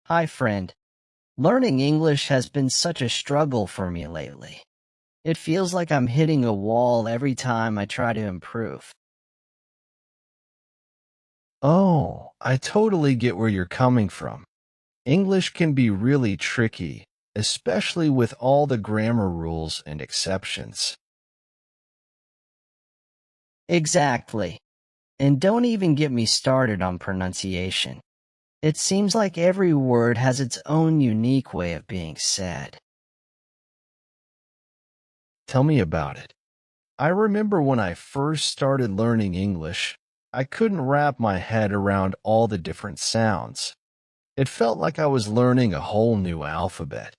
Hi, friend. Learning English has been such a struggle for me lately. It feels like I'm hitting a wall every time I try to improve. Oh, I totally get where you're coming from. English can be really tricky, especially with all the grammar rules and exceptions. Exactly. And don't even get me started on pronunciation. It seems like every word has its own unique way of being said. Tell me about it. I remember when I first started learning English, I couldn't wrap my head around all the different sounds. It felt like I was learning a whole new alphabet.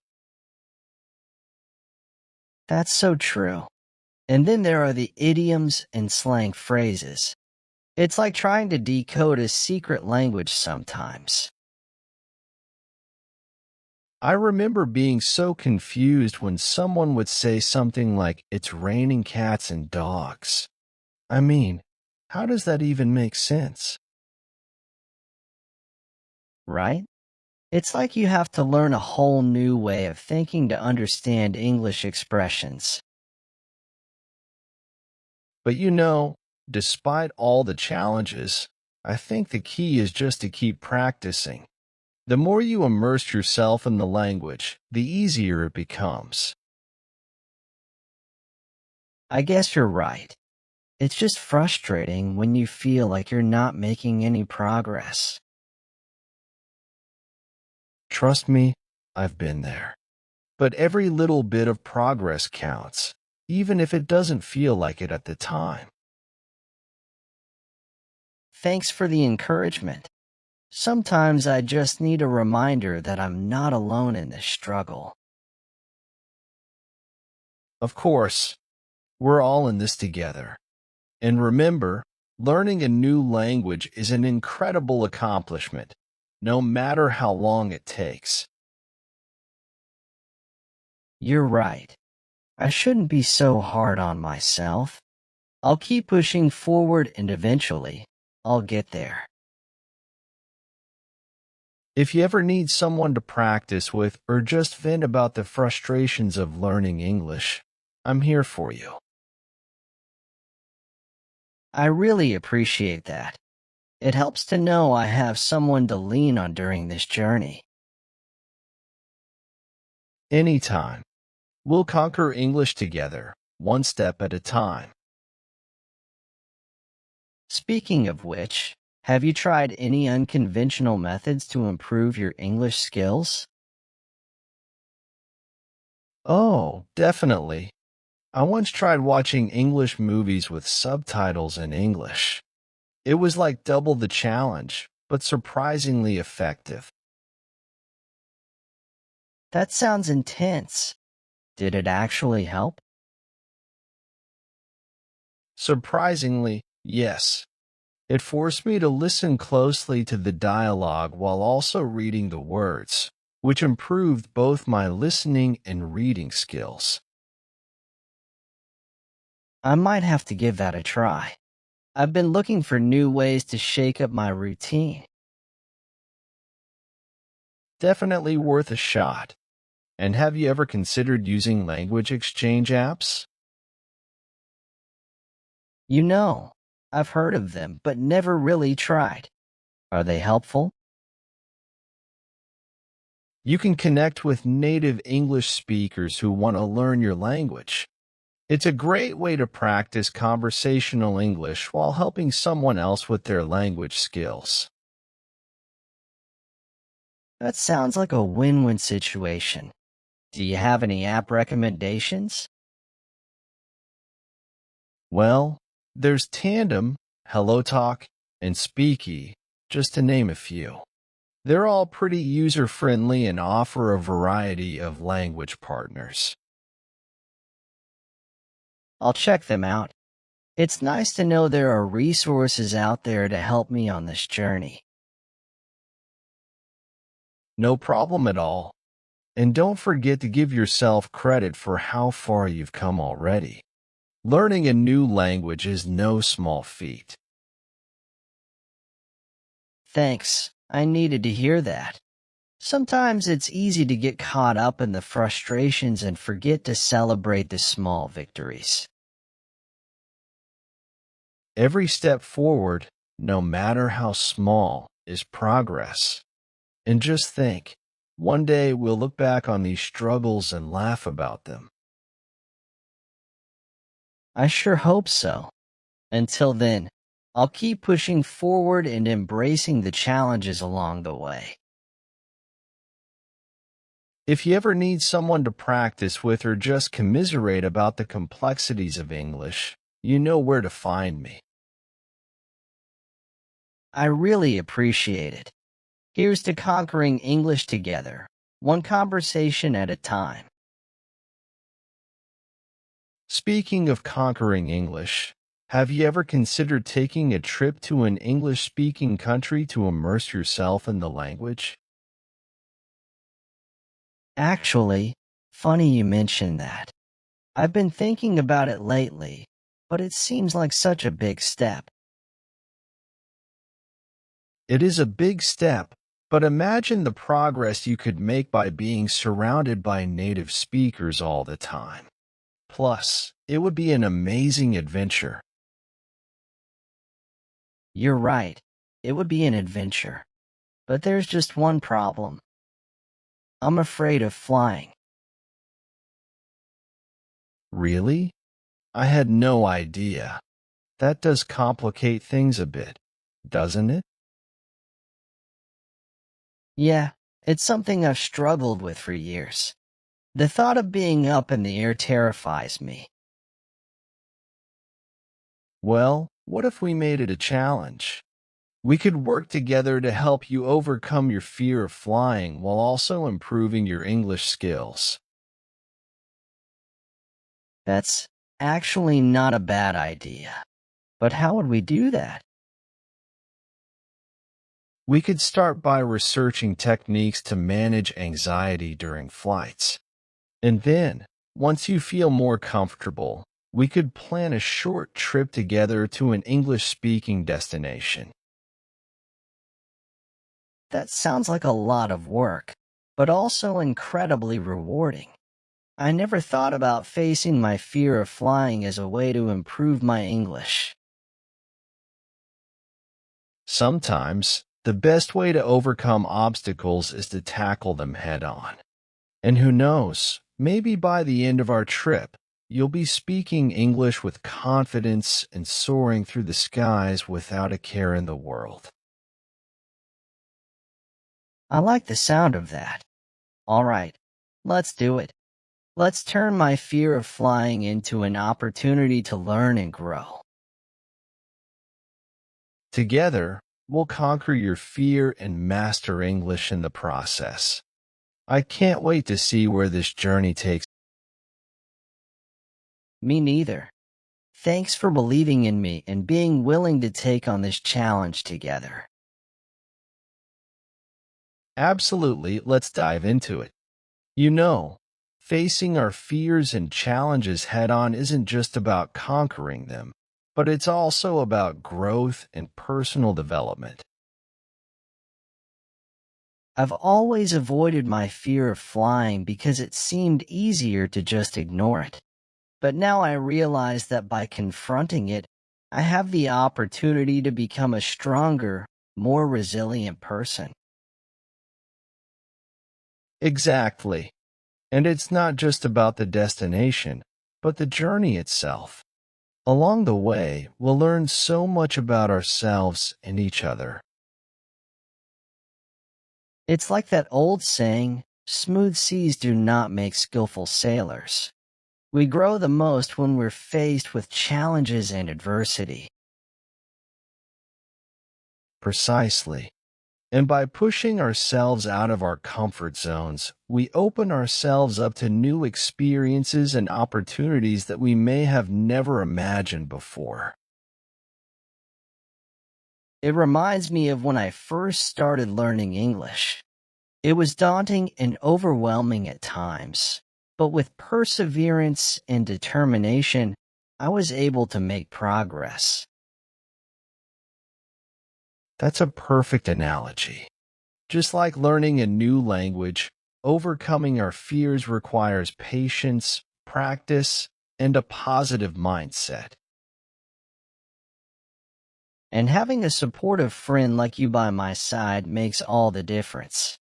That's so true. And then there are the idioms and slang phrases. It's like trying to decode a secret language sometimes. I remember being so confused when someone would say something like, "It's raining cats and dogs." I mean, how does that even make sense? Right? It's like you have to learn a whole new way of thinking to understand English expressions. But despite all the challenges, I think the key is just to keep practicing. The more you immerse yourself in the language, the easier it becomes. I guess you're right. It's just frustrating when you feel like you're not making any progress. Trust me, I've been there. But every little bit of progress counts, even if it doesn't feel like it at the time. Thanks for the encouragement. Sometimes I just need a reminder that I'm not alone in this struggle. Of course, we're all in this together. And remember, learning a new language is an incredible accomplishment, no matter how long it takes. You're right. I shouldn't be so hard on myself. I'll keep pushing forward and eventually, I'll get there. If you ever need someone to practice with or just vent about the frustrations of learning English, I'm here for you. I really appreciate that. It helps to know I have someone to lean on during this journey. Anytime. We'll conquer English together, one step at a time. Speaking of which, have you tried any unconventional methods to improve your English skills? Oh, definitely. I once tried watching English movies with subtitles in English. It was like double the challenge, but surprisingly effective. That sounds intense. Did it actually help? Surprisingly, yes. It forced me to listen closely to the dialogue while also reading the words, which improved both my listening and reading skills. I might have to give that a try. I've been looking for new ways to shake up my routine. Definitely worth a shot. And have you ever considered using language exchange apps? You know, I've heard of them, but never really tried. Are they helpful? You can connect with native English speakers who want to learn your language. It's a great way to practice conversational English while helping someone else with their language skills. That sounds like a win-win situation. Do you have any app recommendations? Well, there's Tandem, HelloTalk, and Speaky, just to name a few. They're all pretty user-friendly and offer a variety of language partners. I'll check them out. It's nice to know there are resources out there to help me on this journey. No problem at all. And don't forget to give yourself credit for how far you've come already. Learning a new language is no small feat. Thanks. I needed to hear that. Sometimes it's easy to get caught up in the frustrations and forget to celebrate the small victories. Every step forward, no matter how small, is progress. And just think, one day we'll look back on these struggles and laugh about them. I sure hope so. Until then, I'll keep pushing forward and embracing the challenges along the way. If you ever need someone to practice with or just commiserate about the complexities of English, you know where to find me. I really appreciate it. Here's to conquering English together, one conversation at a time. Speaking of conquering English, have you ever considered taking a trip to an English-speaking country to immerse yourself in the language? Actually, funny you mention that. I've been thinking about it lately, but it seems like such a big step. It is a big step, but imagine the progress you could make by being surrounded by native speakers all the time. Plus, it would be an amazing adventure. You're right. It would be an adventure. But there's just one problem. I'm afraid of flying. Really? I had no idea. That does complicate things a bit, doesn't it? Yeah, it's something I've struggled with for years. The thought of being up in the air terrifies me. Well, what if we made it a challenge? We could work together to help you overcome your fear of flying while also improving your English skills. That's actually not a bad idea. But how would we do that? We could start by researching techniques to manage anxiety during flights. And then, once you feel more comfortable, we could plan a short trip together to an English-speaking destination. That sounds like a lot of work, but also incredibly rewarding. I never thought about facing my fear of flying as a way to improve my English. Sometimes, the best way to overcome obstacles is to tackle them head on. And who knows, maybe by the end of our trip, you'll be speaking English with confidence and soaring through the skies without a care in the world. I like the sound of that. All right, let's do it. Let's turn my fear of flying into an opportunity to learn and grow. Together, we'll conquer your fear and master English in the process. I can't wait to see where this journey takes. Me neither. Thanks for believing in me and being willing to take on this challenge together. Absolutely, let's dive into it. You know, facing our fears and challenges head on isn't just about conquering them, but it's also about growth and personal development. I've always avoided my fear of flying because it seemed easier to just ignore it. But now I realize that by confronting it, I have the opportunity to become a stronger, more resilient person. Exactly. And it's not just about the destination, but the journey itself. Along the way, we'll learn so much about ourselves and each other. It's like that old saying, smooth seas do not make skillful sailors. We grow the most when we're faced with challenges and adversity. Precisely. And by pushing ourselves out of our comfort zones, we open ourselves up to new experiences and opportunities that we may have never imagined before. It reminds me of when I first started learning English. It was daunting and overwhelming at times, but with perseverance and determination, I was able to make progress. That's a perfect analogy. Just like learning a new language, overcoming our fears requires patience, practice, and a positive mindset. And having a supportive friend like you by my side makes all the difference.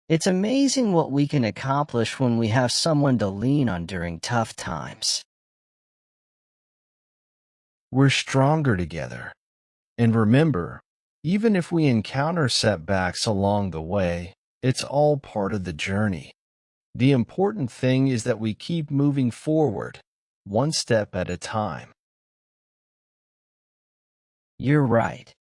It's amazing what we can accomplish when we have someone to lean on during tough times. We're stronger together. And remember, even if we encounter setbacks along the way, it's all part of the journey. The important thing is that we keep moving forward, one step at a time. You're right.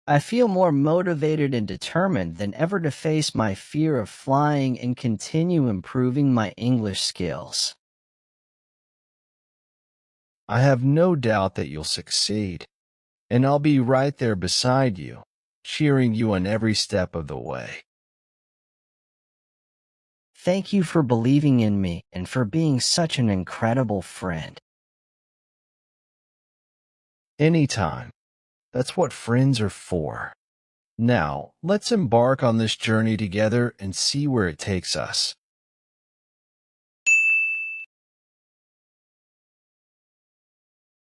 I feel more motivated and determined than ever to face my fear of flying and continue improving my English skills. I have no doubt that you'll succeed, and I'll be right there beside you, cheering you on every step of the way. Thank you for believing in me and for being such an incredible friend. Anytime. That's what friends are for. Now, let's embark on this journey together and see where it takes us.